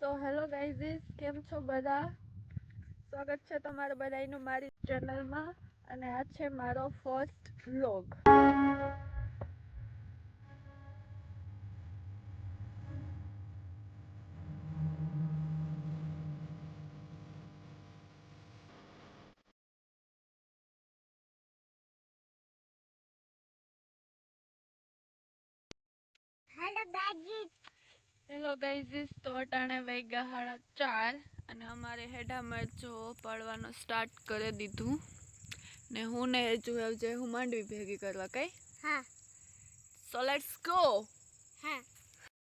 તો hello guys, કેમ છો બધા? સ્વાગત છે તમારા બધાનું મારી ચેનલમાં અને આ છે મારો ફર્સ્ટ વ્લોગ. હેલો ગાઈઝ, તો અટાણે વાગ્યા 4:30 અને અમારે હેડા મરચો પાડવાનું સ્ટાર્ટ કરી દીધું ને હું ને હજુ આવજે હું માંડવી ભેગી કરવા કઈ. હા, સો લેટ્સ ગો. હા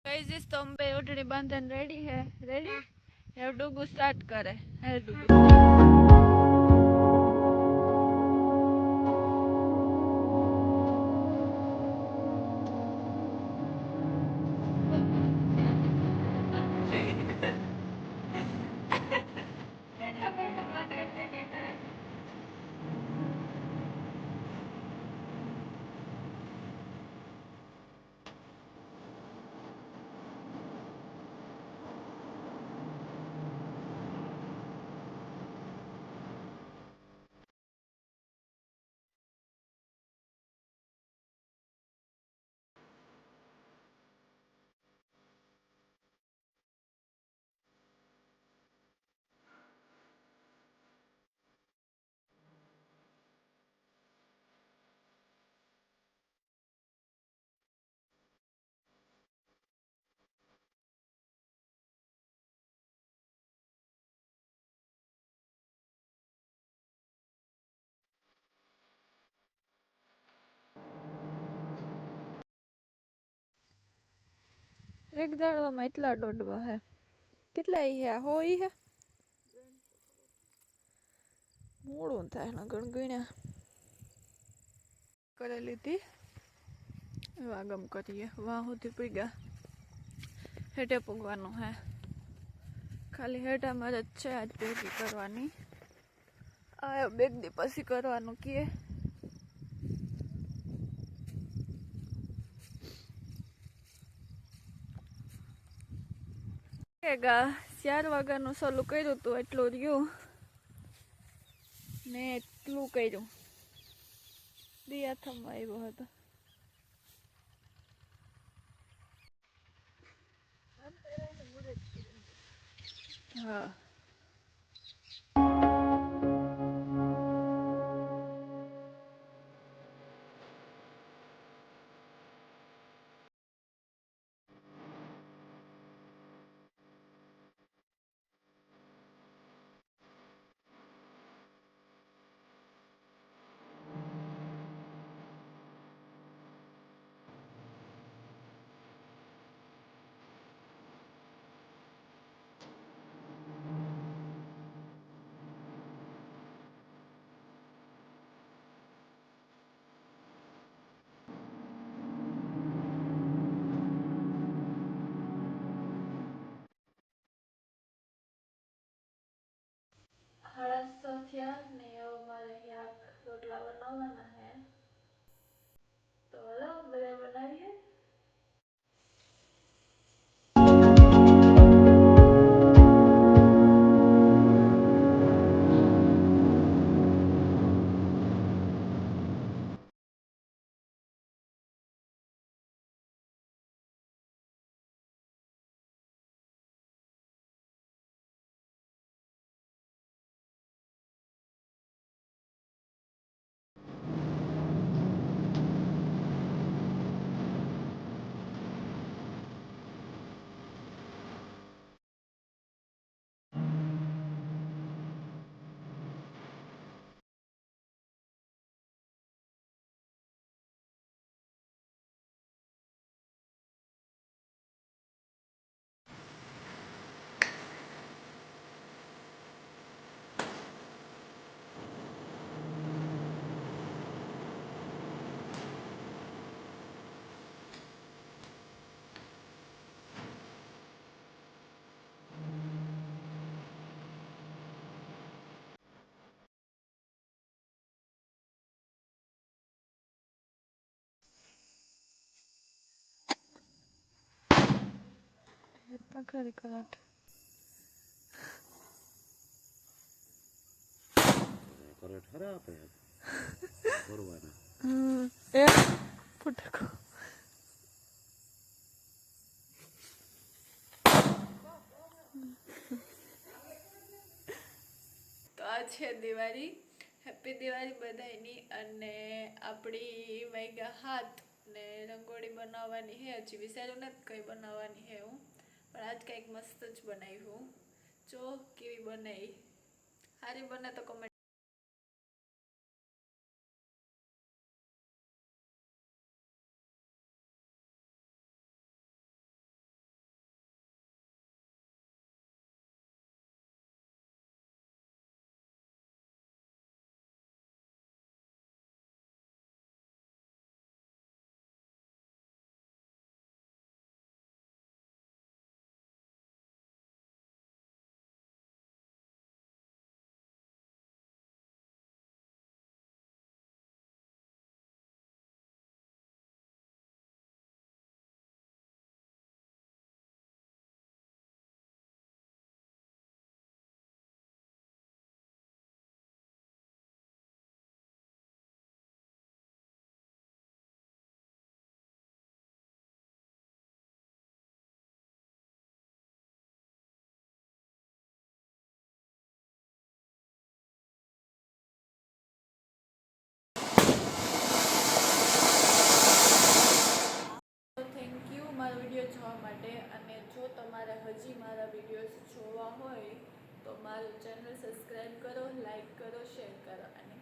ગાઈઝ, તો અમે ઓઢડી બાંધન રેડી હે. રેડી હવે ડુગુ સ્ટાર્ટ કરે. હે ડુગુ એક દાડવામાં એટલા દોડવા હે. કેટલા ઈ હે? હોય હે મોડું થાય ને ગણગણ્યા કરી લીધી. વાગમ કરીએ વાહ સુધી પીગ્યા. હેઠે પૂગવાનું હે. ખાલી હેઠામાં જ છે આજ ભેગી કરવાની. આ બે દી પછી કરવાનું કીએ. ગા 4 વાગ્યાનું ચાલુ કર્યું હતું એટલું રહ્યું ને એટલું કર્યું. દિયા થમવા આવ્યો હતો. હા થયા ને હવે મારે શાક રોટલા બનાવવાના હે. તો હલો બધા બનાવીએ. ખરી કલાક કરટ હરા આપે ભરવાના એ ફટાકો તો આ છે દિવાળી. હેપી દિવાળી બધાયની. અને આપણી વાગ્યા હાથ ને રંગોળી બનાવવાની હે. હજી વિચાર્યું નથી કઈ બનાવવાની હે હું, પણ આજ કંઈક મસ્ત જ બનાવ્યું. જો કેવી બનાવી, સારી બને તો કમેન્ટ. થેન્ક યુ મારો વિડીયો જોવા માટે. અને જો તમારે હજી મારા વિડીયોઝ જોવા હોય તો મારું ચેનલ સબસ્ક્રાઈબ કરો, લાઈક કરો, શેર કરો અને